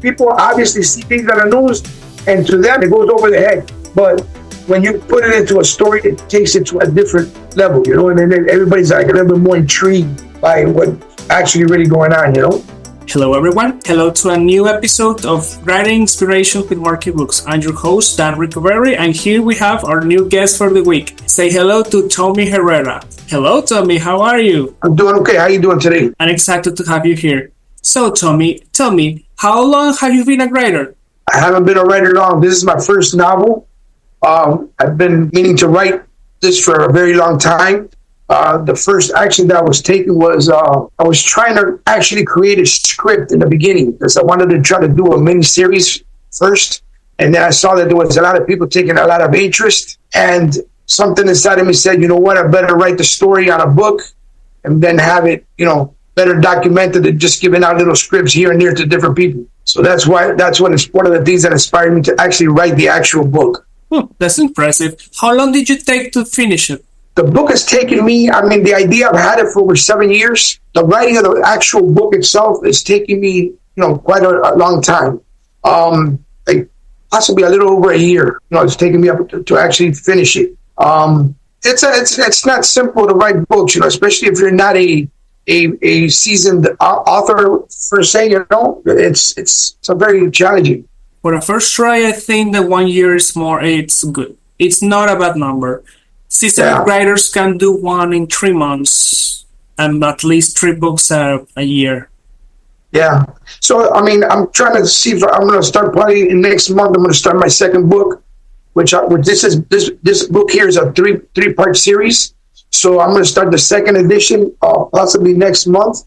people obviously see things on the news, and to them it goes over their head. But when you put it into a story, it takes it to a different level, and then everybody's like a little bit more intrigued by what's actually really going on, Hello everyone, hello to a new episode of Writing Inspiration with Markee Books. I'm your host, Dan Recoveri, and here we have our new guest for the week. Say hello to Tommy Herrera. Hello Tommy, how are you? I'm doing okay, how are you doing today? I'm excited to have you here. So Tommy, tell me, how long have you been a writer? I haven't been a writer long. This is my first novel. I've been meaning to write this for a very long time. The first action that I was taking was I was trying to actually create a script in the beginning because I wanted to try to do a mini series first. And then I saw that there was a lot of people taking a lot of interest. And something inside of me said, you know what, I better write the story on a book and then have it, better documented than just giving out little scripts here and there to different people. So that's when it's one of the things that inspired me to actually write the actual book. That's impressive. How long did you take to finish it? The book has taken me, the idea, I've had it for over 7 years. The writing of the actual book itself is taking me, quite a long time. Like possibly a little over a year. It's taken me up to actually finish it. It's not simple to write books, especially if you're not a seasoned author per se, it's very challenging. For a first try, I think that 1 year is it's good. It's not a bad number. Seasoned writers can do one in 3 months and at least 3 books a year. Yeah. So, I'm trying to see if I'm going to start probably next month. I'm going to start my second book, which this book here is a three-part series. So I'm going to start the second edition possibly next month.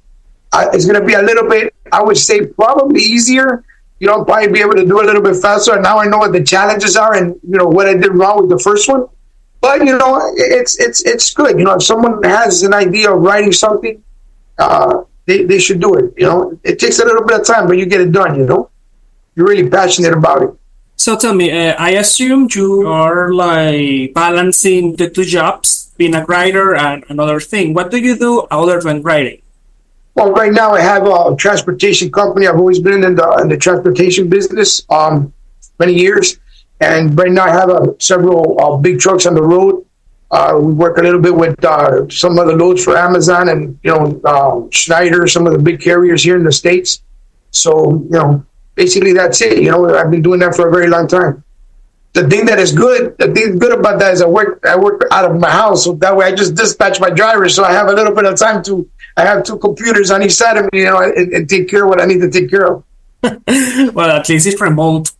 It's going to be a little bit, I would say, probably easier. I'll probably be able to do a little bit faster. And now I know what the challenges are and, what I did wrong with the first one. But, it's good. If someone has an idea of writing something, they should do it. It takes a little bit of time, but you get it done, You're really passionate about it. So tell me, I assume you are like balancing the 2 jobs, being a writer and another thing. What do you do other than writing? Well, right now I have a transportation company. I've always been in the transportation business many years. And right now I have several big trucks on the road. We work a little bit with some of the loads for Amazon and, Schneider, some of the big carriers here in the States. So, basically that's it. I've been doing that for a very long time. The thing good about that is I work out of my house. So that way I just dispatch my drivers. So I have a little bit of time I have 2 computers on each side of me, and take care of what I need to take care of. Well, at least it's remote.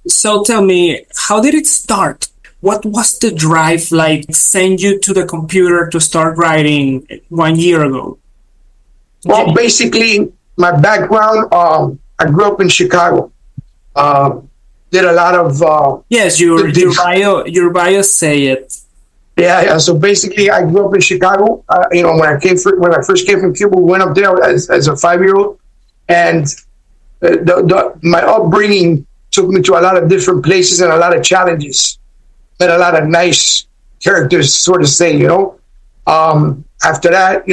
So tell me, how did it start? What was the drive like send you to the computer to start writing 1 year ago? Well, basically, my background, I grew up in Chicago. Did a lot of... yes, your bio say it. Yeah. So basically, I grew up in Chicago. When I first came from Cuba, we went up there as a 5-year-old, and my upbringing took me to a lot of different places and a lot of challenges. Met a lot of nice characters, so to say. After that,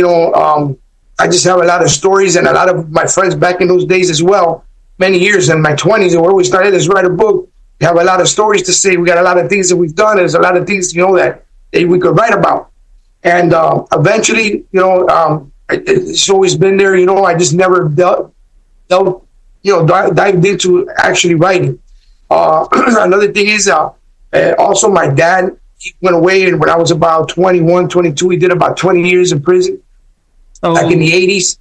I just have a lot of stories, and a lot of my friends back in those days as well. Many years in my 20s, where we started, let's write a book. We have a lot of stories to say. We got a lot of things that we've done. There's a lot of things, that we could write about. And eventually, it's always been there. I just never dived into actually writing. Another thing is also my dad, he went away, and when I was about 21, 22, he did about 20 years in prison back in the 80s.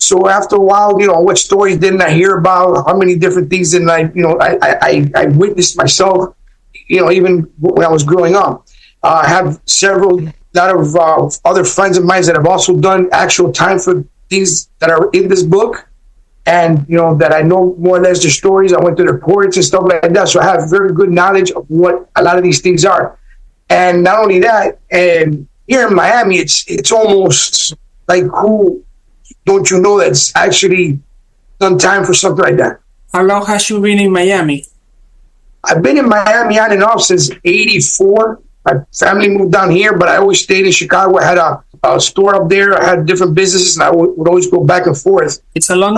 So after a while, what stories didn't I hear about? How many different things didn't I witnessed myself, even when I was growing up. I have lot of other friends of mine that have also done actual time for things that are in this book. And, that I know more or less their stories. I went to their courts and stuff like that. So I have very good knowledge of what a lot of these things are. And not only that, and here in Miami, it's almost like, who don't you know that's actually done time for something like that? How long has you been in Miami? I've been in Miami on and off since 84. My family moved down here, but I always stayed in Chicago. I had a store up there. I had different businesses, and I would always go back and forth. It's a long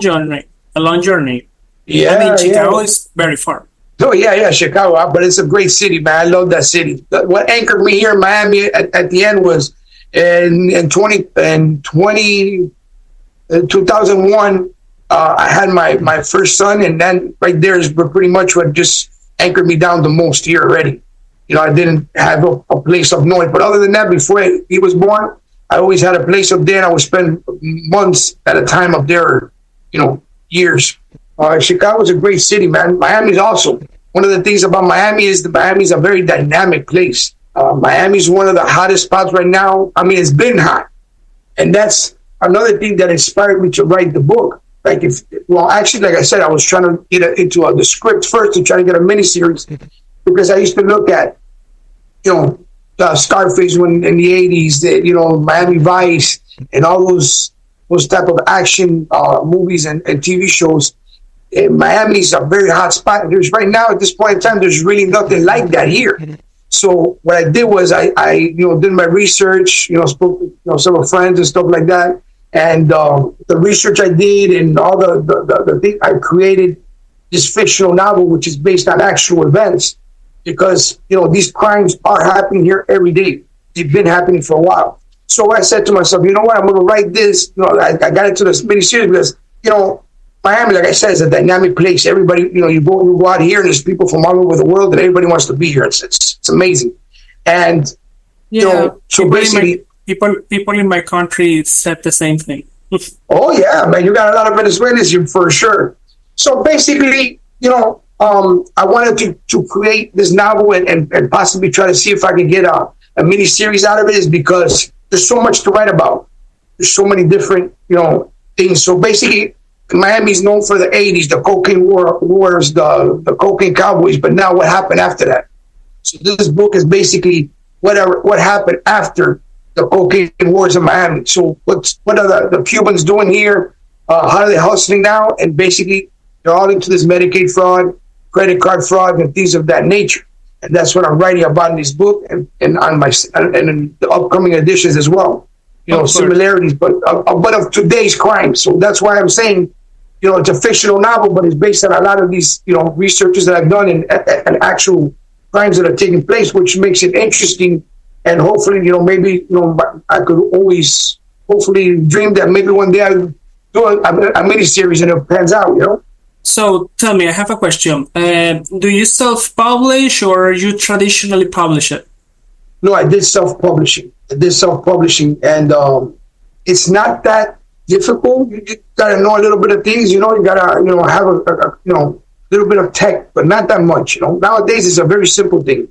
journey. a long journey. I mean, Yeah, Chicago yeah. is very far. Oh yeah, Chicago, but it's a great city, man. I love that city. What anchored me here in Miami at the end was in 2001. I had my first son, and then right there is pretty much what just anchored me down the most here already. I didn't have a place up north, but other than that, before he was born, I always had a place up there, and I would spend months at a time up there, years. Chicago's a great city, man. Miami's also. One of the things about Miami is that Miami's a very dynamic place. Miami's one of the hottest spots right now. I mean, it's been hot. And that's another thing that inspired me to write the book. Actually, like I said, I was trying to get into the script first to try to get a miniseries because I used to look at, Scarface when in the 80s, Miami Vice and all those type of action movies and TV shows. Miami's a very hot spot. There's right now at this point in time, there's really nothing like that here. So what I did was I did my research, spoke to several friends and stuff like that, and the research I did and all the thing I created this fictional novel, which is based on actual events, because these crimes are happening here every day. They've been happening for a while. So I said to myself, you know what, I'm going to write this. I got into this miniseries because Miami, like I said, is a dynamic place. Everybody, you go out here, and there's people from all over the world, and everybody wants to be here. It's amazing. And so basically, people in my country said the same thing. Oh yeah, man, you got a lot of Venezuelans here for sure. So basically, I wanted to create this novel and possibly try to see if I could get a mini series out of it, is because there's so much to write about. There's so many different things. So basically, Miami's known for the 80s, the cocaine wars, the cocaine cowboys, but now what happened after that? So this book is basically what happened after the cocaine wars in Miami. So what are the Cubans doing here? How are they hustling now? And basically, they're all into this Medicaid fraud, credit card fraud, and things of that nature. And that's what I'm writing about in this book and on in the upcoming editions as well. Similarities, but of today's crime. So that's why I'm saying, it's a fictional novel, but it's based on a lot of these, researches that I've done and actual crimes that are taking place, which makes it interesting. And hopefully, maybe, I could always hopefully dream that maybe one day I'll do a mini series and it pans out, So tell me, I have a question. Do you self-publish or you traditionally publish it? No, I did self-publishing. And it's not that difficult. You just gotta know a little bit of things. You gotta have a little bit of tech, but not that much. Nowadays it's a very simple thing.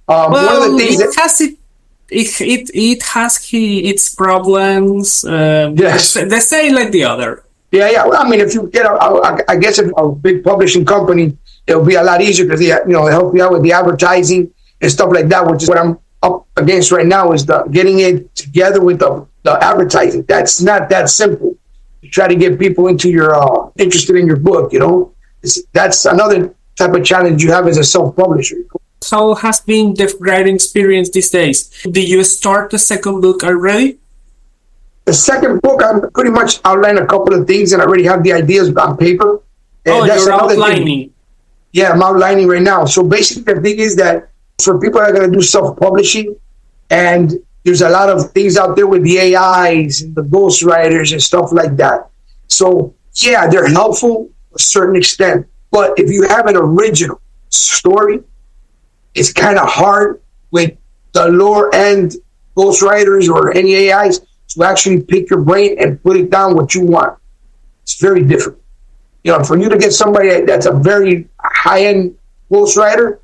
One of the things it has its problems. Yes, they say like the other. Yeah. Well, I mean, if you get I guess if a big publishing company, it'll be a lot easier because they help you out with the advertising and stuff like that, which is what I'm up against right now, is getting it together with the advertising. That's not that simple. You try to get people into your interested in your book. That's another type of challenge you have as a self-publisher. How has been the writing experience these days? Did you start the second book already? The second book, I'm pretty much outlined a couple of things, and I already have the ideas on paper. And you're outlining. Yeah, I'm outlining right now. So basically, the thing is that for people that are going to do self-publishing, and there's a lot of things out there with the AIs and the ghostwriters and stuff like that. So yeah, they're helpful to a certain extent. But if you have an original story, it's kind of hard with the lower end ghostwriters or any AIs to actually pick your brain and put it down what you want. It's very difficult. For you to get somebody that's a very high-end ghostwriter,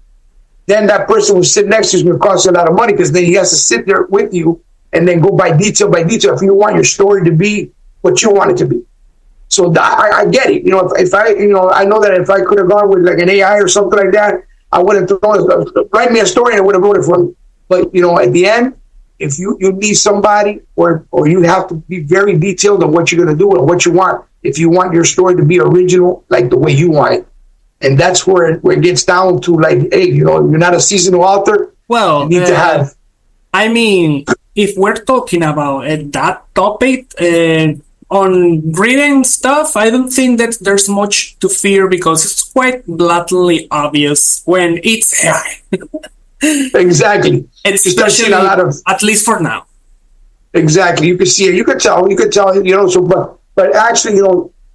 then that person will sit next to you is going to cost you a lot of money, because then he has to sit there with you and then go by detail if you want your story to be what you want it to be. So I get it. If I know that if I could have gone with like an AI or something like that, I would have write me a story and I would have wrote it for me. But at the end, if you need somebody or you have to be very detailed on what you're going to do and what you want, if you want your story to be original, like the way you want it. And that's where it gets down to, like, hey, you're not a seasonal author. Well, you need to have. I mean, if we're talking about that topic, on reading stuff, I don't think that there's much to fear because it's quite blatantly obvious when it's AI. Exactly. Especially, a lot of, at least for now. exactly. You can see it. You could tell. You could tell. So, but actually,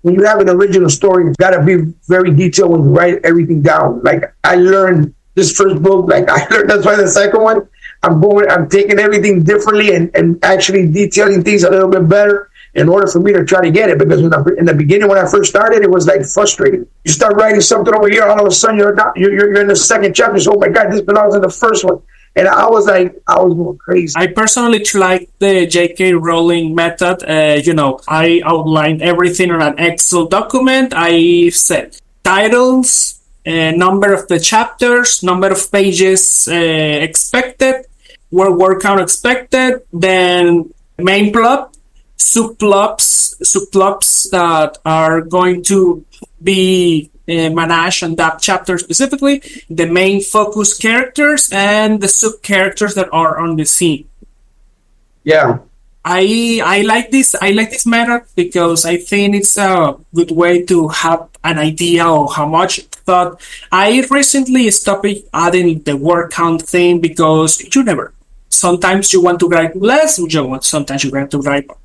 when you have an original story, you've got to be very detailed when you write everything down. Like I learned this first book. Like I learned that's why the second one, I'm taking everything differently and actually detailing things a little bit better in order for me to try to get it. Because in the beginning, when I first started, it was like frustrating. You start writing something over here, all of a sudden you're in the second chapter. So, oh my God, this belongs in the first one. And I was going crazy. I personally like the J.K. Rowling method. I outlined everything on an Excel document. I set titles, number of the chapters, number of pages expected, word count expected, then main plot, subplots that are going to be managed on that chapter specifically, the main focus characters, and the sub characters that are on the scene. Yeah. I like this. I like this method because I think it's a good way to have an idea of how much thought. I recently stopped adding the word count thing because you never. Sometimes you want to write less, sometimes you want to write more.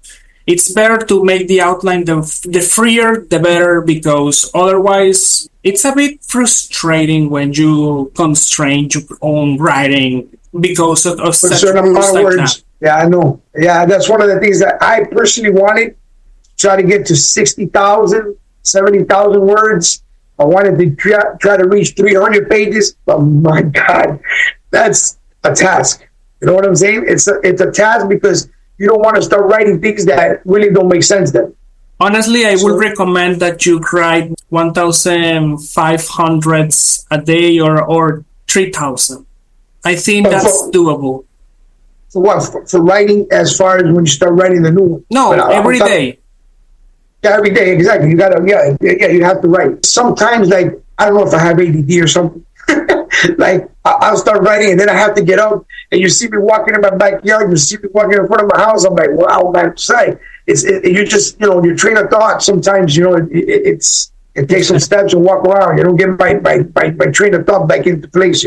It's better to make the outline the freer the better, because otherwise it's a bit frustrating when you constrain your own writing because of such a certain amount of like words. That. Yeah, I know. Yeah, that's one of the things that I personally wanted. Try to get to 60,000, 70,000 words. I wanted to try to reach 300 pages. Oh my God, that's a task. You know what I'm saying? It's a task because you don't want to start writing things that really don't make sense then. Honestly, I would recommend that you write 1,500 a day or 3,000. I think that's doable. For what? For writing, as far as when you start writing the new one? No, every day. Yeah, every day, exactly. You gotta, you have to write. Sometimes, like, I don't know if I have ADD or something. Like, I'll start writing and then I have to get up and you see me walking in my backyard, you see me walking in front of my house. I'm like, wow, man, you just, your train of thought sometimes, it takes some steps and walk around. You don't get my train of thought back into place,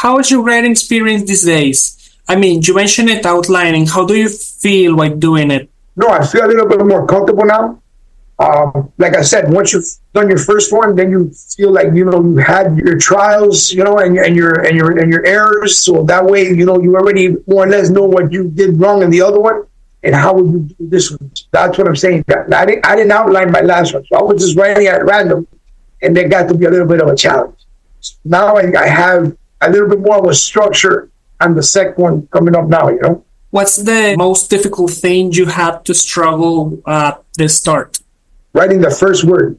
How is your writing experience these days? I mean, you mentioned it outlining. How do you feel while doing it? No, I feel a little bit more comfortable now. Like I said, once you've done your first one, then you feel like you had your trials, and your errors. So that way, you already more or less know what you did wrong in the other one, and how would you do this one. That's what I'm saying. I didn't outline my last one, so I was just writing at random, and it got to be a little bit of a challenge. So now I have a little bit more of a structure on the second one coming up now. What's the most difficult thing you had to struggle at the start? Writing the first word.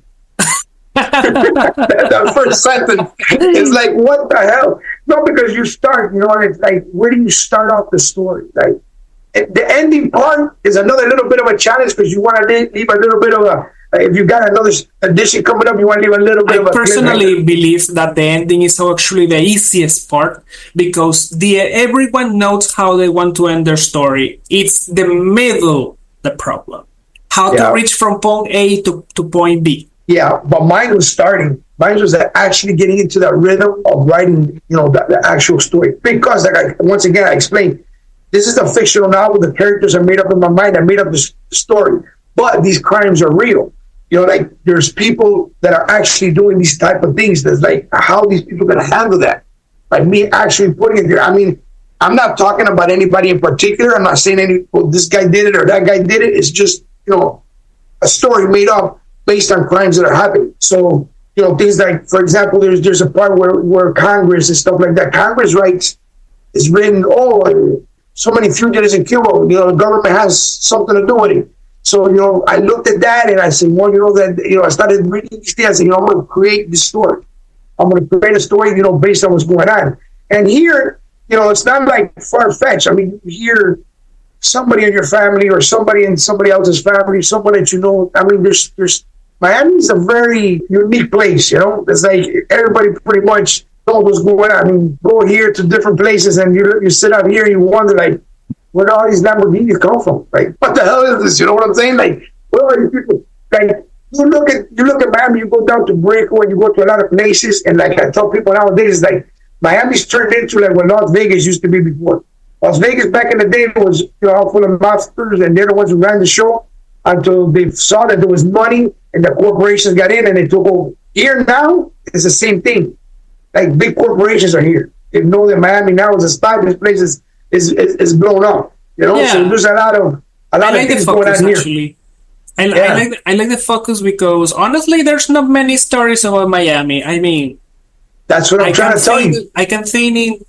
The first sentence is like, what the hell? No, because you start, it's like, where do you start off the story? Like, the ending part is another little bit of a challenge because you want to leave a little bit of if you got another edition coming up, you want to leave a little bit of a. I personally believe that the ending is actually the easiest part because everyone knows how they want to end their story. It's the middle, the problem. How to reach from point A to point B. Yeah, but mine was starting. Mine was actually getting into that rhythm of writing, the actual story. Because, once again, I explained, this is a fictional novel. The characters are made up in my mind. I made up the story. But these crimes are real. Like there's people that are actually doing these type of things. That's like, how are these people going to handle that? Like me actually putting it there. I mean, I'm not talking about anybody in particular. I'm not saying this guy did it or that guy did it. It's just, a story made up based on crimes that are happening. So, things like, for example, there's a part where Congress and stuff like that, Congress rights is written, so many fugitives in Cuba, the government has something to do with it. So, I looked at that and I said, well, I started reading these things. I said, I'm going to create this story. I'm going to create a story, based on what's going on. And here, it's not like far-fetched. I mean, you hear somebody in your family or somebody in somebody else's family, someone that I mean, there's Miami's a very unique place, It's like everybody pretty much knows what's going on. I mean, go here to different places and you sit out here and you wonder, like, where do all these Lamborghinis come from? Like, what the hell is this? You know what I'm saying? Like, Well, like you look at Miami, you go down to Brickell, and you go to a lot of places, and like I tell people nowadays, like Miami's turned into like what Las Vegas used to be before. Las Vegas back in the day was all full of mobsters, and they're the ones who ran the show until they saw that there was money and the corporations got in and they took over. Here now, it's the same thing. Like big corporations are here. They know that Miami now is a spot. This place is blown up. Yeah. So there's a lot of things going on here. Actually. I like the focus because honestly, there's not many stories about Miami. I mean, that's what I'm trying to tell you. I can think in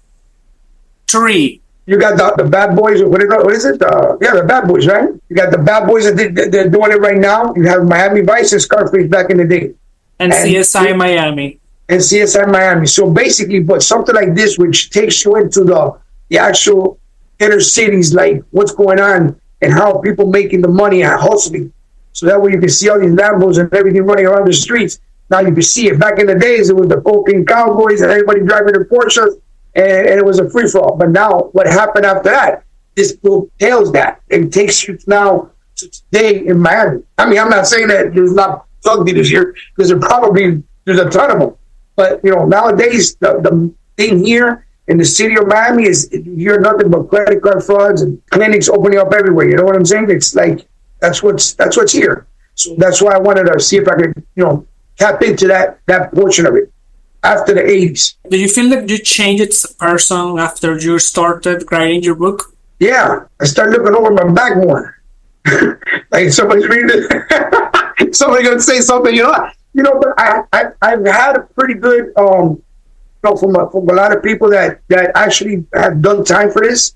three. You got the bad boys. What is it? The bad boys, right? You got the bad boys that they're doing it right now. You have Miami Vice and Scarface back in the day, and CSI Miami. And CSI Miami. So basically, but something like this, which takes you into the actual inner cities, like what's going on and how people making the money and hustling. So that way you can see all these Lambos and everything running around the streets. Now you can see it. Back in the days, it was the cocaine cowboys and everybody driving their Porsches, and it was a free-for-all. But now, what happened after that? This book tells that. It takes you now to today in Miami. I mean, I'm not saying that there's not drug dealers here, because there's a ton of them. But, nowadays, the thing here in the city of Miami is you hear nothing but credit card frauds and clinics opening up everywhere. You know what I'm saying? It's like, that's what's here. So that's why I wanted to see if I could, tap into that portion of it after the 80s. Do you feel like you changed as a person after you started writing your book? Yeah, I started looking over my back more. Like somebody's reading it. Somebody's gonna say something, But I've had a pretty good, from a lot of people that actually have done time for this.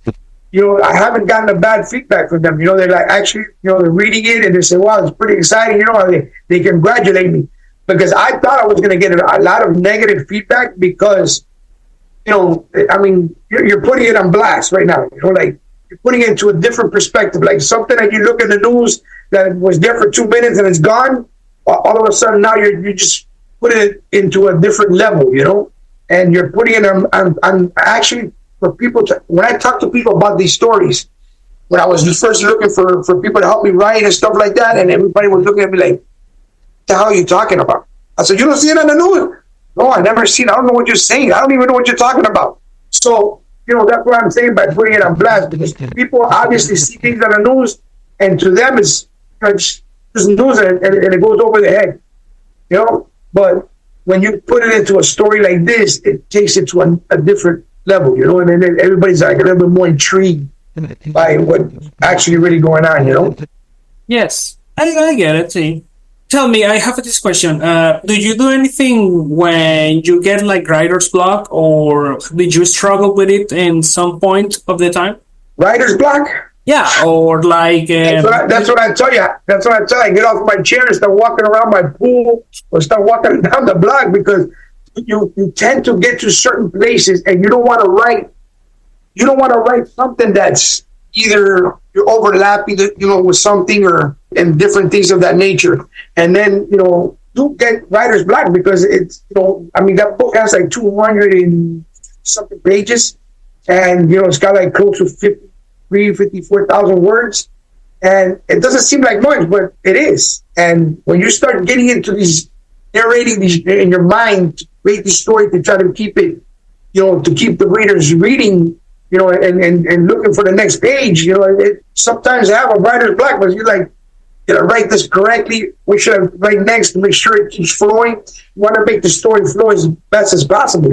I haven't gotten a bad feedback from them. They're like, actually, they're reading it and they say, wow, it's pretty exciting. They congratulate me, because I thought I was going to get a lot of negative feedback because, I mean, you're putting it on blast right now. Like you're putting it into a different perspective, like something that you look at the news that was there for 2 minutes and it's gone. All of a sudden now you just put it into a different level, and you're putting it on actually. For people when I talk to people about these stories, when I was first looking for people to help me write and stuff like that, and everybody was looking at me like, "What the hell are you talking about?" I said, "You don't see it on the news?" "No, I never seen it. I don't know what you're saying. I don't even know what you're talking about." So, that's what I'm saying by putting it on blast, because people obviously see things on the news, and to them it's just news and it goes over their head, But when you put it into a story like this, it takes it to a different level, and then everybody's like a little bit more intrigued by what's actually really going on, Yes, I get it. See, tell me, I have this question. Do you do anything when you get like writer's block, or did you struggle with it in some point of the time? Writer's block? Yeah, or like... That's what I tell you. That's what I tell you. Get off my chair and start walking around my pool, or start walking down the block, because you tend to get to certain places and you don't want to write something that's either you're overlapping with something or and different things of that nature. And then you get writer's block because it's that book has like 200 and something pages, and it's got like close to 54,000 words, and it doesn't seem like much, but it is. And when you start getting into these narrating these in your mind, to create the story, to try to keep it, to keep the readers reading, and looking for the next page, sometimes I have a writer's block, but you're like, did I write this correctly? What should I write next to make sure it keeps flowing? You want to make the story flow as best as possible,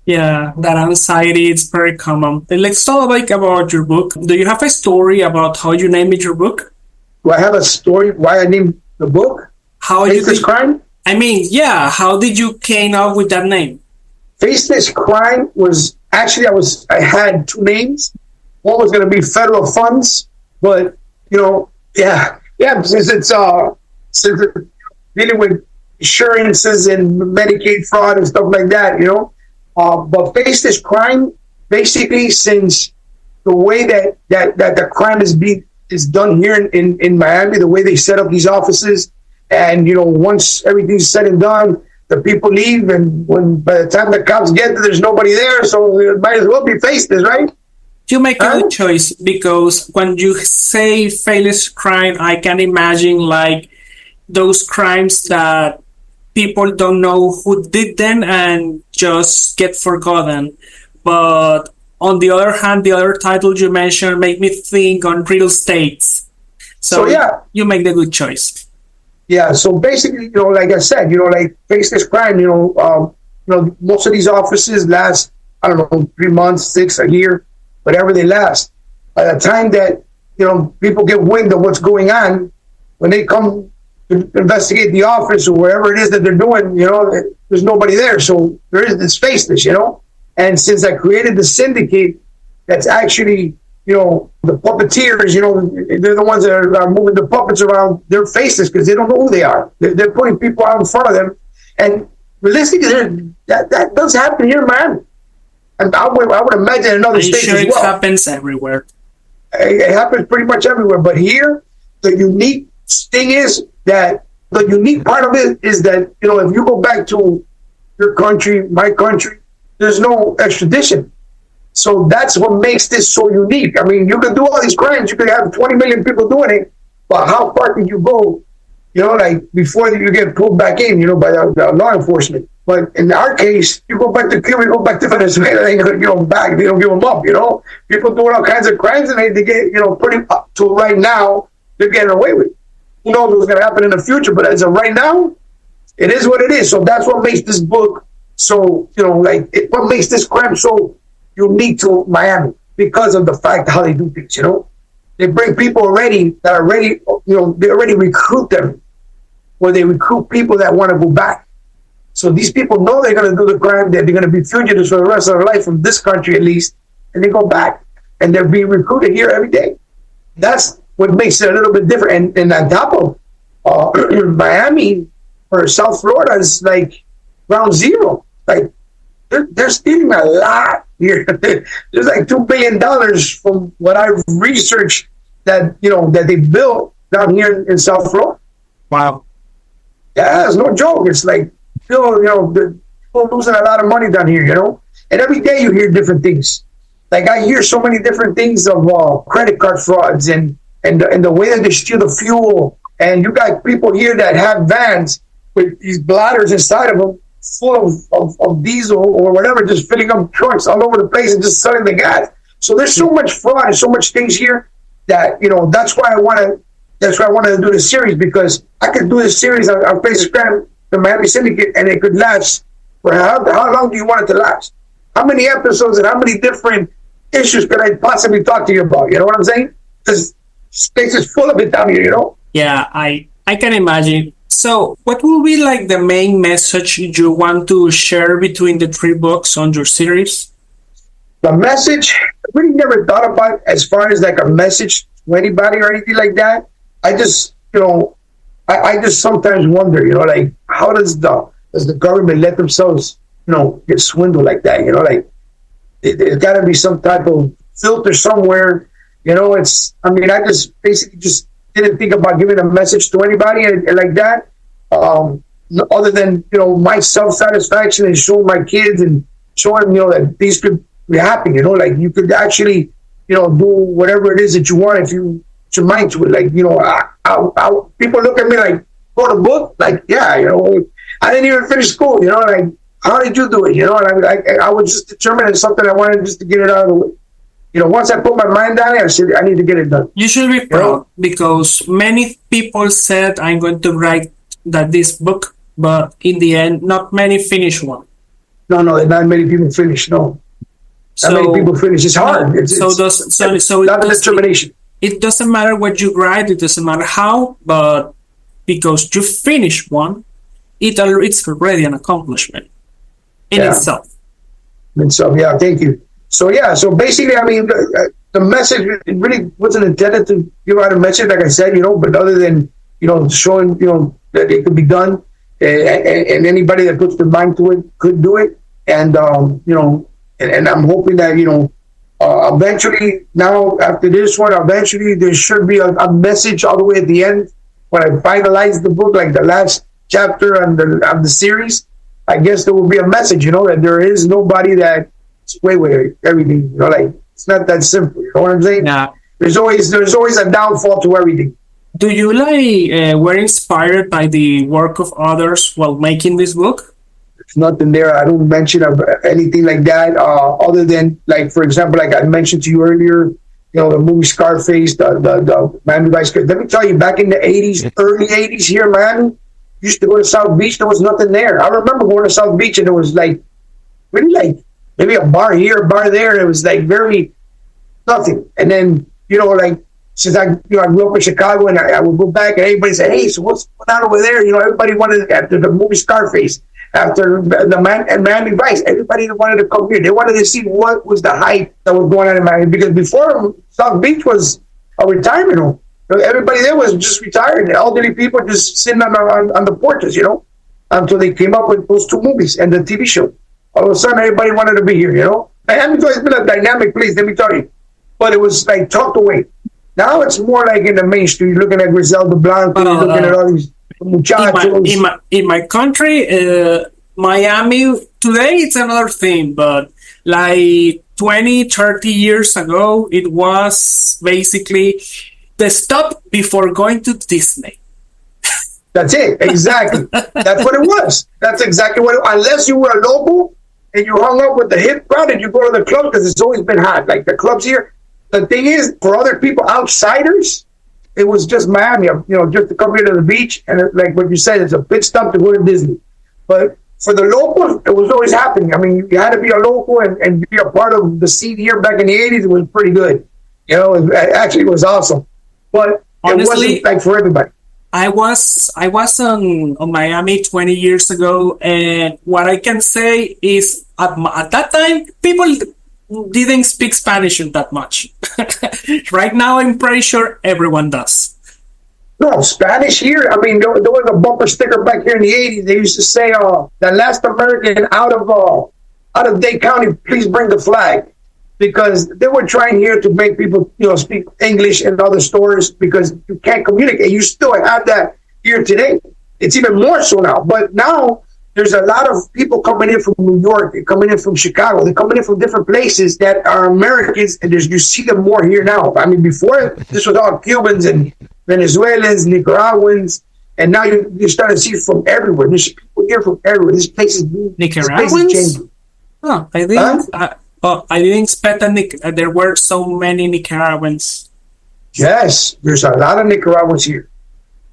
Yeah, that anxiety is very common. Let's talk about your book. Do you have a story about how you named your book? Do I have a story why I named the book? Faceless Crime? I mean, yeah, how did you came up with that name? Faceless Crime was actually I had two names. One was going to be Federal Funds, but since it's dealing with insurances and Medicaid fraud and stuff like that, but Faceless Crime, basically, since the way that the crime is done here in Miami, the way they set up these offices. And, once everything's said and done, the people leave. And by the time the cops get there, there's nobody there. So it might as well be faceless, right? You make a Huh? good choice because when you say failures crime, I can imagine like those crimes that people don't know who did them and just get forgotten. But on the other hand, the other title you mentioned make me think on real estates. So So yeah, you make the good choice. yeah. So basically, like I said, like faceless crime. Most of these offices last, I don't know, 3 months, six, a year, whatever they last. By the time that people get wind of what's going on, when they come to investigate the office or wherever it is that they're doing, there's nobody there. So it's faceless. And since I created the syndicate, that's actually the puppeteers, they're the ones that are moving the puppets around their faces because they don't know who they are. They're putting people out in front of them. And realistically, that does happen here, man. And I would imagine in other Are you states sure as it well. happens everywhere? It happens pretty much everywhere. But here, the unique thing is that the unique part of it is that, if you go back to your country, my country, there's no extradition. So that's what makes this so unique. I mean, you can do all these crimes, you could have 20 million people doing it, but how far can you go, like before you get pulled back in, by the law enforcement? But in our case, you go back to Cuba, you go back to Venezuela, they don't give them back, they don't give them up, People doing all kinds of crimes and they get, pretty up to right now, they're getting away with it. Who knows what's going to happen in the future, but as of right now, it is what it is. So that's what makes this book so, what makes this crime so unique to Miami because of the fact how they do things, They bring people already that are ready, they already recruit them, or they recruit people that want to go back. So these people know they're going to do the crime, that they're going to be fugitives for the rest of their life from this country at least, and they go back, and they're being recruited here every day. That's what makes it a little bit different. And on top of Miami or South Florida is like ground zero. Like they're stealing a lot here. There's like $2 billion from what I've researched that they built down here in South Florida. Wow. Yeah, it's no joke. It's like they're losing a lot of money down here, And every day you hear different things. Like I hear so many different things of credit card frauds and the way that they steal the fuel. And you got people here that have vans with these bladders inside of them full of diesel or whatever, just filling up trucks all over the place and just selling the gas. So there's so much fraud and so much things here that that's why I wanted to do this series, because I could do this series on Faces Crime, the Miami Syndicate, and it could last for how long do you want it to last? How many episodes and how many different issues could I possibly talk to you about? You know what I'm saying? Because space is full of it down here, Yeah, I can imagine. So, what will be like the main message you want to share between the three books on your series? The message, I really never thought about as far as like a message to anybody or anything like that. I just, I just sometimes wonder, like how does the government let themselves, get swindled like that? Like there's got to be some type of filter somewhere. I just basically just didn't think about giving a message to anybody and like that. Other than, my self-satisfaction and showing my kids and showing, that these could be happening, like you could actually, do whatever it is that you want if you put your mind to it. Like, people look at me like, wrote a book? Like, yeah, I didn't even finish school, like, how did you do it? And I was just determined it's something I wanted just to get it out of the way. Once I put my mind on it, I said, I need to get it done. You should be proud because many people said I'm going to write this book, but in the end, not many finish one. No, not many people finish. No, not many people finish. It's hard. It's not a determination. It doesn't matter what you write. It doesn't matter how, but because you finish one, it's already an accomplishment in itself. And so, yeah, thank you. So basically, I mean, the message really wasn't intended to give out a message, like I said, but other than, showing, that it could be done, and anybody that puts their mind to it could do it. And, and I'm hoping that, eventually now after this one, eventually there should be a message all the way at the end when I finalize the book, like the last chapter of the series. I guess there will be a message, that there is nobody that away with everything, like It's not that simple. You know what I'm saying? Yeah. There's always a downfall to everything. Do you were inspired by the work of others while making this book? There's nothing there. I don't mention anything like that. Other than, like, for example, like I mentioned to you earlier, the movie Scarface, the Miami Vice. Let me tell you, back in the '80s, early '80s here in Miami, used to go to South Beach. There was nothing there. I remember going to South Beach and there was like really like maybe a bar here, a bar there. It was like very nothing. And then like since I grew up in Chicago and I would go back and everybody said, "Hey, so what's going on over there?" Everybody wanted after the movie Scarface. After the Miami Vice, everybody wanted to come here. They wanted to see what was the hype that was going on in Miami. Because before, South Beach was a retirement home. Everybody there was just retired. The elderly people just sitting on the porches, until they came up with those two movies and the TV show. All of a sudden, everybody wanted to be here, Miami's always been a dynamic place, let me tell you. But it was like tucked away. Now it's more like in the main street. You're looking at Griselda Blanco, you're looking at all these muchachos. In my country, Miami, today it's another thing, but like 20, 30 years ago, it was basically the stop before going to Disney. That's it, exactly. That's what it was. That's exactly what unless you were a local and you hung up with the hip crowd and you go to the club because it's always been hot. Like the clubs here, the thing is, for other people, outsiders, it was just Miami, just to come here to the beach. And like what you said, it's a pit stop to go to Disney. But for the locals, it was always happening. I mean, you had to be a local and be a part of the scene here back in the 80s. It was pretty good. It was awesome. But honestly, it wasn't like for everybody. I was on Miami 20 years ago, and what I can say is at that time, people didn't speak Spanish that much. Right now, I'm pretty sure everyone does. No, Spanish here. I mean, there was a bumper sticker back here in the 80s. They used to say, the last American out of Dade County, please bring the flag. Because they were trying here to make people, speak English in other stores because you can't communicate. You still have that here today. It's even more so now. But now there's a lot of people coming in from New York, they're coming in from Chicago, they're coming in from different places that are Americans, and you see them more here now. I mean, before this was all Cubans and Venezuelans, Nicaraguans, and now you're starting to see from everywhere. There's people here from everywhere. This place is Nicaraguans? Oh, I think. I didn't expect that there were so many Nicaraguans. Yes, there's a lot of Nicaraguans here.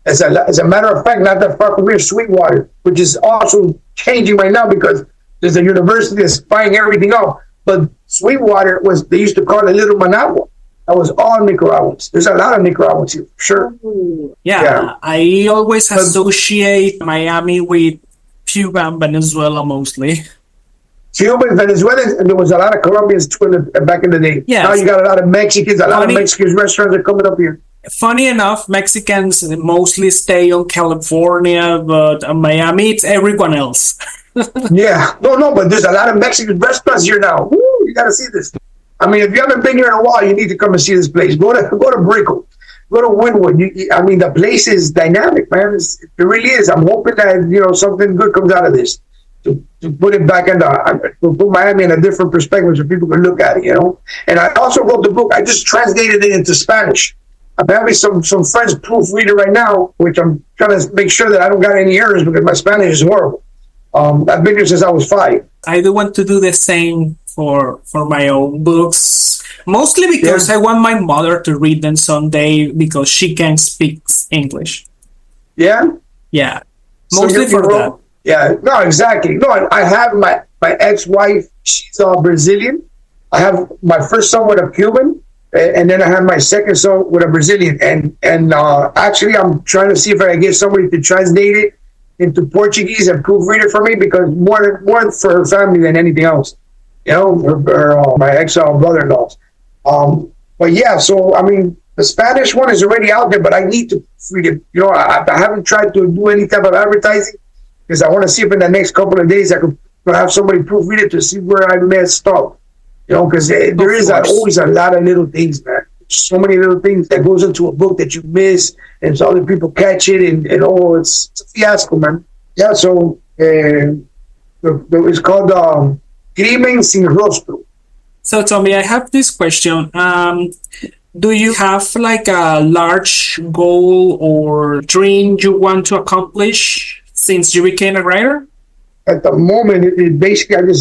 As a matter of fact, not that far from here, Sweetwater, which is also changing right now because there's a university that's buying everything up. But Sweetwater they used to call it Little Managua. That was all Nicaraguans. There's a lot of Nicaraguans here, for sure. Yeah. I always associate Miami with Cuba and Venezuela mostly. Cubans, Venezuelans, and there was a lot of Colombians too back in the day. Yes. Now you got a lot of Mexicans. A lot of Mexican restaurants are coming up here. Funny enough, Mexicans mostly stay on California, but Miami, it's everyone else. Yeah. No, but there's a lot of Mexican restaurants here now. Woo, you got to see this. I mean, if you haven't been here in a while, you need to come and see this place. Go to Brickell. Go to Wynwood. The place is dynamic, man. It really is. I'm hoping that, something good comes out of this. To put it back to put Miami in a different perspective so people can look at it, And I also wrote the book. I just translated it into Spanish. I'm having some friends proofread it right now, which I'm trying to make sure that I don't got any errors because my Spanish is horrible. I've been here since I was 5. I do want to do the same for my own books, mostly because I want my mother to read them someday because she can speak English. Yeah? Yeah. Mostly for that. Yeah, no, exactly. No, I have my ex-wife, she's Brazilian. I have my first son with a Cuban, and then I have my second son with a Brazilian. And actually, I'm trying to see if I can get somebody to translate it into Portuguese and proofread it for me because more for her family than anything else. My ex-brother-in-laws. But yeah, so, I mean, the Spanish one is already out there, but I need to read it. I haven't tried to do any type of advertising. Because I want to see if in the next couple of days I could have somebody proofread it to see where I messed up. Because there is always a lot of little things, man. So many little things that goes into a book that you miss, and so other people catch it, and it's a fiasco, man. Yeah, so it's called Crimen Sin Rostro. So, Tommy, I have this question. Do you have like a large goal or dream you want to accomplish since you became a writer? At the moment, basically,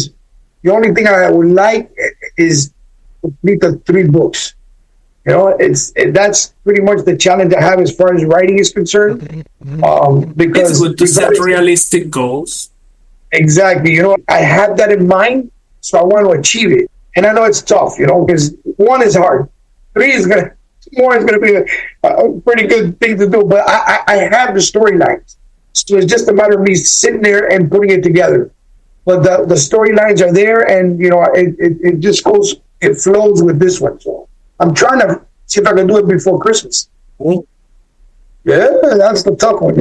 the only thing I would like is to complete the 3 books. That's pretty much the challenge I have as far as writing is concerned. It's Because good to set realistic goals. exactly, I have that in mind, so I want to achieve it. And I know it's tough, because 1 is hard, 3 is gonna, more is gonna be a pretty good thing to do. But I have the storylines, so it's just a matter of me sitting there and putting it together. But the storylines are there, and it just goes, it flows with this one. So I'm trying to see if I can do it before Christmas. Yeah, that's the tough one.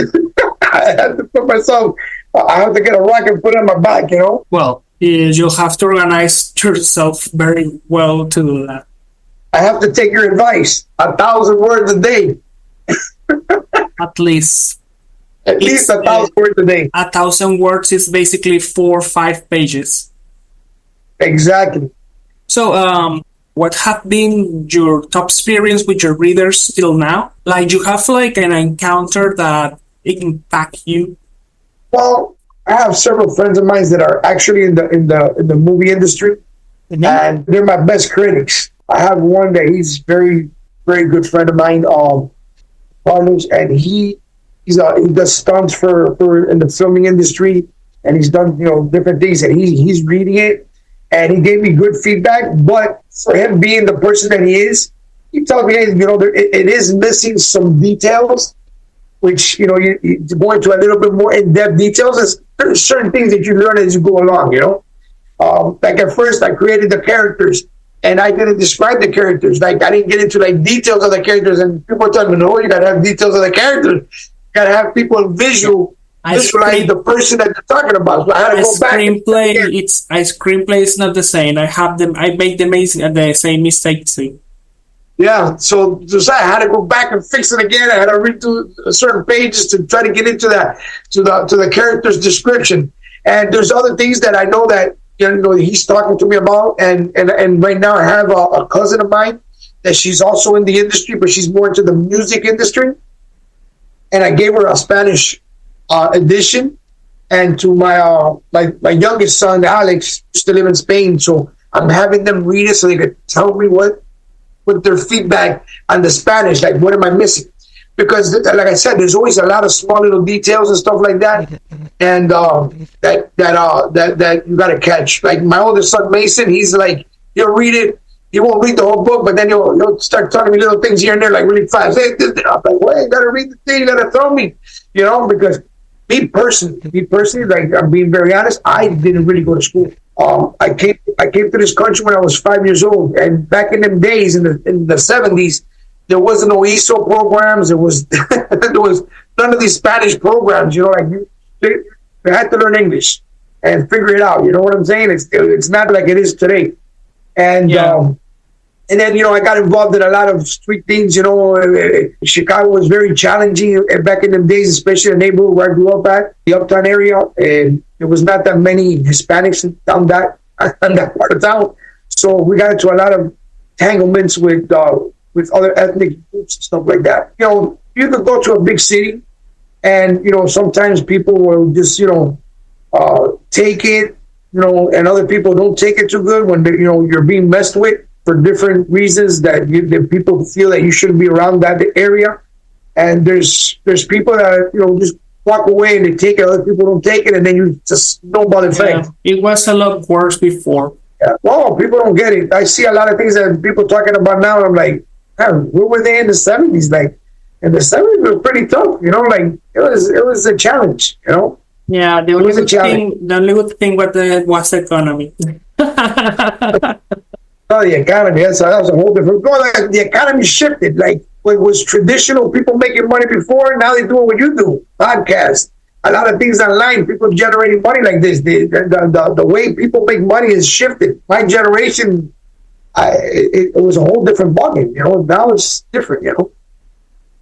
I have to put myself. I have to get a rock and put it on my back. Well, you'll have to organize yourself very well to do that. I have to take your advice. 1,000 words a day. At least. At least 1,000 words a day. 1,000 words is basically 4 or 5 pages. Exactly. So, what have been your top experience with your readers till now? Like, you have like an encounter that impact you? Well, I have several friends of mine that are actually in the movie industry, and they're my best critics. I have one that he's very very good friend of mine, Carlos, and he does stunts for in the filming industry, and he's done different things, and he's reading it, and he gave me good feedback. But for him being the person that he told me, hey, it is missing some details, which you go into a little bit more in-depth details. There's certain things that you learn as you go along. Like at first I created the characters, and I didn't describe the characters. Like I didn't get into like details of the characters, and people are telling me, no, you gotta have details of the characters. You gotta have people visualize the person that you're talking about. So I had to go back. Screenplay is not the same. I make the same mistake too. Yeah, so I had to go back and fix it again. I had to read through certain pages to try to get into that to the character's description. And there's other things that I know that he's talking to me about. And right now I have a cousin of mine that she's also in the industry, but she's more into the music industry. And I gave her a Spanish edition. And to my youngest son Alex used to live in Spain, so I'm having them read it so they could tell me what their feedback on the Spanish, like what am I missing? Because like I said, there's always a lot of small little details and stuff like that, and that you gotta catch. Like my oldest son Mason, he's like, he'll read it, he won't read the whole book, but then he'll start telling me little things here and there, like really fast. Hey, I'm like, well, you gotta read the thing, you gotta throw me, because me personally, like I'm being very honest, I didn't really go to school. I came to this country when I was 5 years old, and back in them days, in the 70s, there wasn't no ESO programs. There was none of these Spanish programs. They had to learn English and figure it out. You know what I'm saying? It's not like it is today. And and then I got involved in a lot of street things. Chicago was very challenging back in them days, especially the neighborhood where I grew up at, the Uptown area, and there was not that many Hispanics on that part of town. So we got into a lot of entanglements with other ethnic groups and stuff like that. You could go to a big city, and sometimes people will just take it, and other people don't take it too good when you're being messed with for different reasons that people feel that you shouldn't be around that area. And there's people that just walk away and they take it, other people don't take it, and then you just snowball effect. It was a lot worse before. Yeah. Well, people don't get it. I see a lot of things that people talking about now, and I'm like, where were they in the 70s? Like, in the 70s was pretty tough, like it was a challenge, Yeah, the only good thing was the economy. Oh, the economy, that was a whole different. The economy shifted. Like, what was traditional people making money before, now they're doing what you do, podcast. A lot of things online, people generating money like this. The way people make money has shifted. My generation, it was a whole different ballgame. Now it's different.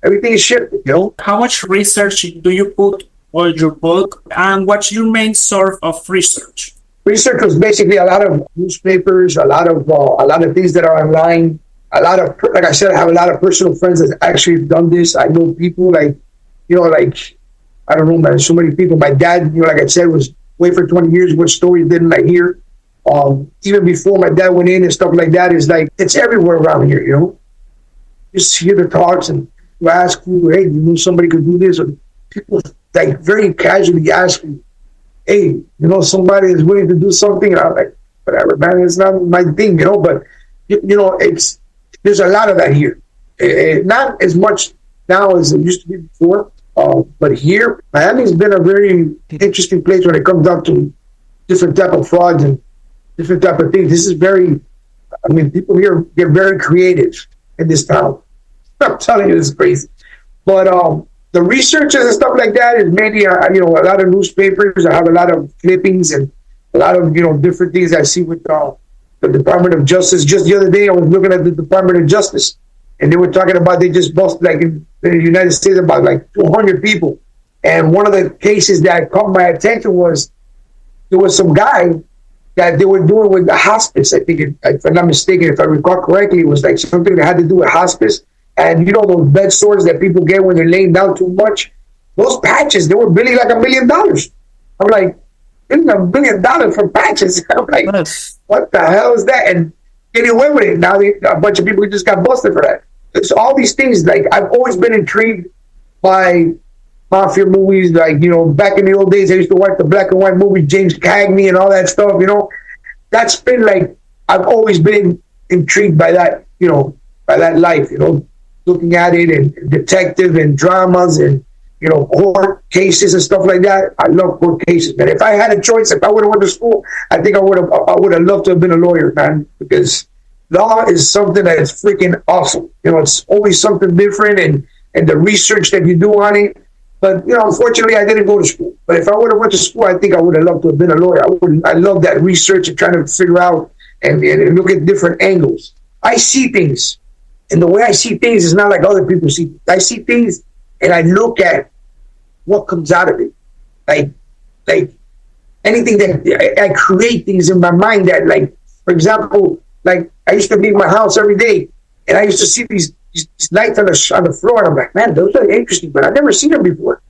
Everything is shifted. How much research do you put on your book, and what's your main source of research? Research was basically a lot of newspapers, a lot of things that are online. Like I said, I have a lot of personal friends that actually have done this. I know people like I don't know, man, so many people. My dad, like I said, was away for 20 years. What stories didn't I hear? Even before my dad went in and stuff like that, is like it's everywhere around here. Just hear the talks and you ask people, hey, somebody could do this, or people like very casually ask me, hey, somebody is willing to do something. And I'm like, whatever, man, it's not my thing, but it's there's a lot of that here. Not as much now as it used to be before. But here, Miami's been a very interesting place when it comes down to different type of frauds and different type of things. This is people here get very creative in this town. I'm telling you, it's crazy. But the researches and stuff like that is mainly, a lot of newspapers. I have a lot of clippings and a lot of, different things I see with the Department of Justice. Just the other day, I was looking at the Department of Justice, and they were talking about they just busted, like in the United States, about like 200 people. And one of the cases that caught my attention was there was some guy that they were doing with the hospice. I think, if I'm not mistaken, if I recall correctly, it was like something that had to do with hospice. And those bed sores that people get when they're laying down too much, those patches, they were billing like $1 million. I'm like, $1 million for patches. I'm like, what the hell is that? And getting away with it. Now a bunch of people just got busted for that. It's all these things. Like, I've always been intrigued by mafia movies. Like, back in the old days, I used to watch the black and white movies, James Cagney and all that stuff. That's been like, I've always been intrigued by that, by that life, looking at it, and detective and dramas and court cases and stuff like that. I love court cases, man. If I had a choice, if I would have went to school, I think I would have loved to have been a lawyer, man, because law is something that is freaking awesome. It's always something different, and the research that you do on it. But unfortunately, I didn't go to school. But if I would have went to school, I think I would have loved to have been a lawyer. I love that research and trying to figure out and look at different angles. I see things. And the way I see things is not like other people see things. I see things and I look at what comes out of it. Like anything that I create things in my mind that, like, for example, like I used to leave my house every day and I used to see these lights on the floor, and I'm like, man, those are interesting, but I've never seen them before.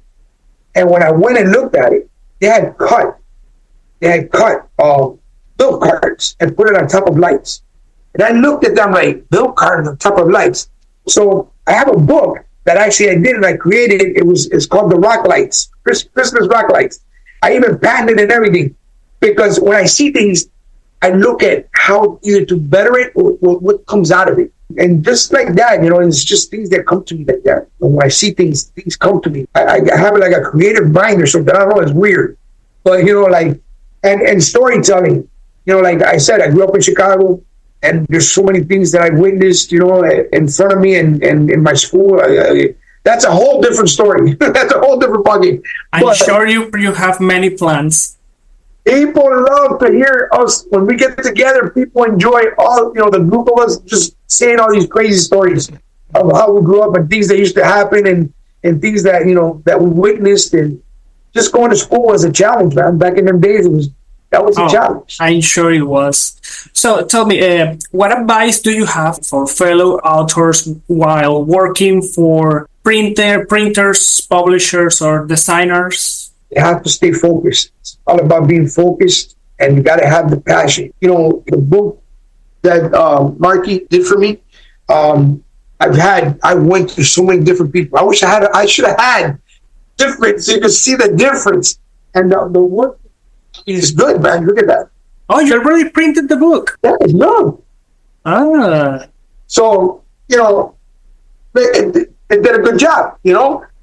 And when I went and looked at it, they had cut milk cartons and put it on top of lights. And I looked at them like, milk cartons on top of lights. So I have a book that actually I did and I created. It's called The Rock Lights, Christmas Rock Lights. I even patented it and everything, because when I see things, I look at how either to better it or what comes out of it. And just like that, it's just things that come to me like that. And when I see things come to me. I have like a creative mind or something. I don't know, it's weird. But, and storytelling, like I said, I grew up in Chicago, and there's so many things that I've witnessed, in front of me and in my school. That's a whole different story. That's a whole different ballgame. I'm sure you have many plans. People love to hear us when we get together. People enjoy all, the group of us just saying all these crazy stories of how we grew up and things that used to happen and things that, that we witnessed. And just going to school was a challenge, man. Back in them days, that was a challenge. I'm sure it was. So tell me, what advice do you have for fellow authors while working for printers, publishers, or designers? You have to stay focused. It's all about being focused, and you got to have the passion. The book that Markee did for me, I went through so many different people. I should have had different, so you could see the difference. And the work is good, man. Look at that. Oh, you already printed the book? Yeah, it's done. So, it did a good job,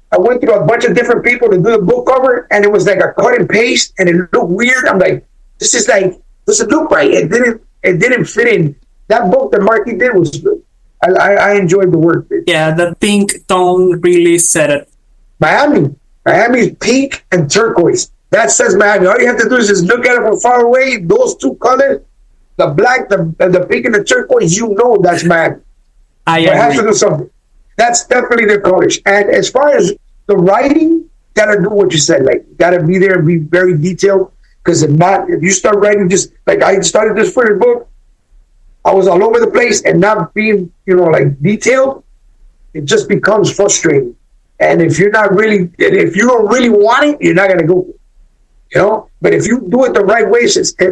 I went through a bunch of different people to do the book cover, and it was like a cut and paste, and it looked weird. I'm like, this doesn't look right. It didn't fit in. That book that Markee did was good. I enjoyed the work. Yeah, the pink tone really set it. Miami's pink and turquoise. That says Miami. All you have to do is just look at it from far away. Those two colors, the black, the pink and the turquoise, that's Miami. I have to do something. That's definitely their colors. And as far as the writing, gotta do what you said. Like, gotta be there and be very detailed. Because if you start writing just like I started this first book, I was all over the place and not being, like detailed, it just becomes frustrating. And if you don't really want it, you're not going to go. But if you do it the right way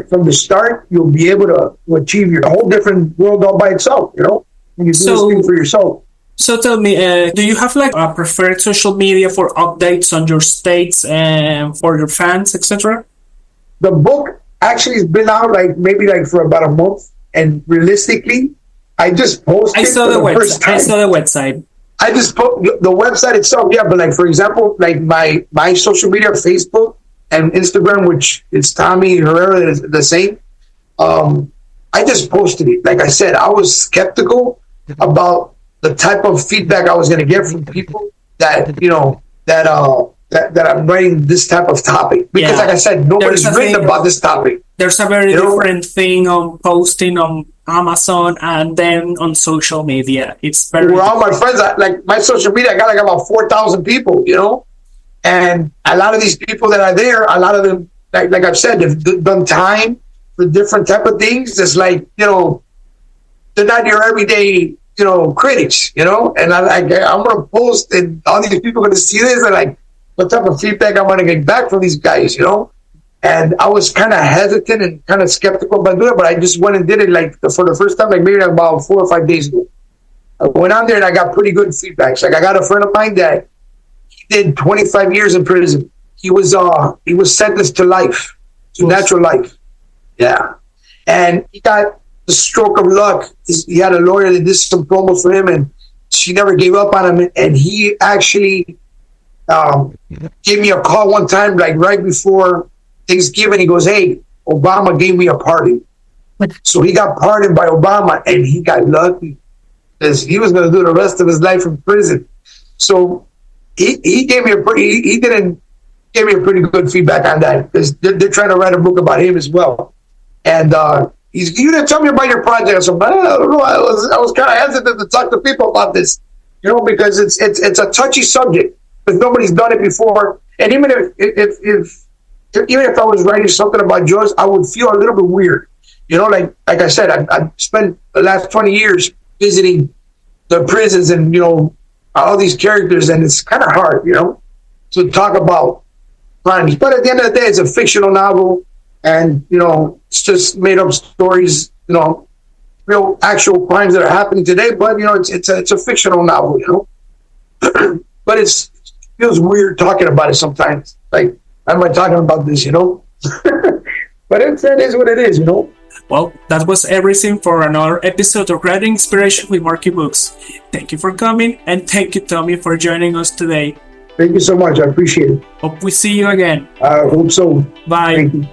from the start, you'll be able to achieve your whole different world all by itself, when you do this thing for yourself. So tell me, do you have like a preferred social media for updates on your states and for your fans, etc.? The book actually has been out maybe for about a month, and realistically, I just posted. I saw the website. I just put the website itself, yeah. But for example, my social media, Facebook and Instagram, which it's Tommy Herrera, is the same. I just posted it. Like I said, I was skeptical about the type of feedback I was going to get from people that I'm writing this type of topic, because like I said, nobody's written about this topic. There's a very different thing on posting on Amazon and then on social media. It's very where all my friends, my social media, I got about 4,000 people, and a lot of these people that are there, a lot of them, like I've said, they've done time for different type of things. It's they're not your everyday critics, and I'm going to post, and all these people are going to see this, and what type of feedback I'm going to get back from these guys, And I was kind of hesitant and kind of skeptical about doing it, but I just went and did it for the first time, maybe about 4 or 5 days ago. I went on there and I got pretty good feedback. I got a friend of mine that he did 25 years in prison. He was sentenced to life, to natural life. Yeah. And he got the stroke of luck. He had a lawyer that did some promos for him, and she never gave up on him. And he actually gave me a call one time, right before Thanksgiving. He goes, "Hey, Obama gave me a pardon." So he got pardoned by Obama, and he got lucky because he was going to do the rest of his life in prison. So he gave me a pretty good feedback on that, because they're trying to write a book about him as well. And you didn't tell me about your project. So I don't know. I was kind of hesitant to talk to people about this, because it's a touchy subject, because nobody's done it before. And even if I was writing something about George, I would feel a little bit weird. Like I said, I spent the last 20 years visiting the prisons and, all these characters, and it's kind of hard, to talk about crimes. But at the end of the day, it's a fictional novel, and, it's just made up stories, real actual crimes that are happening today. But, it's a fictional novel, But it feels weird talking about it sometimes. Like, am I talking about this, But it is what it is, Well, that was everything for another episode of Writing Inspiration with Markee Books. Thank you for coming, and thank you, Tommy, for joining us today. Thank you so much. I appreciate it. Hope we see you again. I hope so. Bye. Thank you.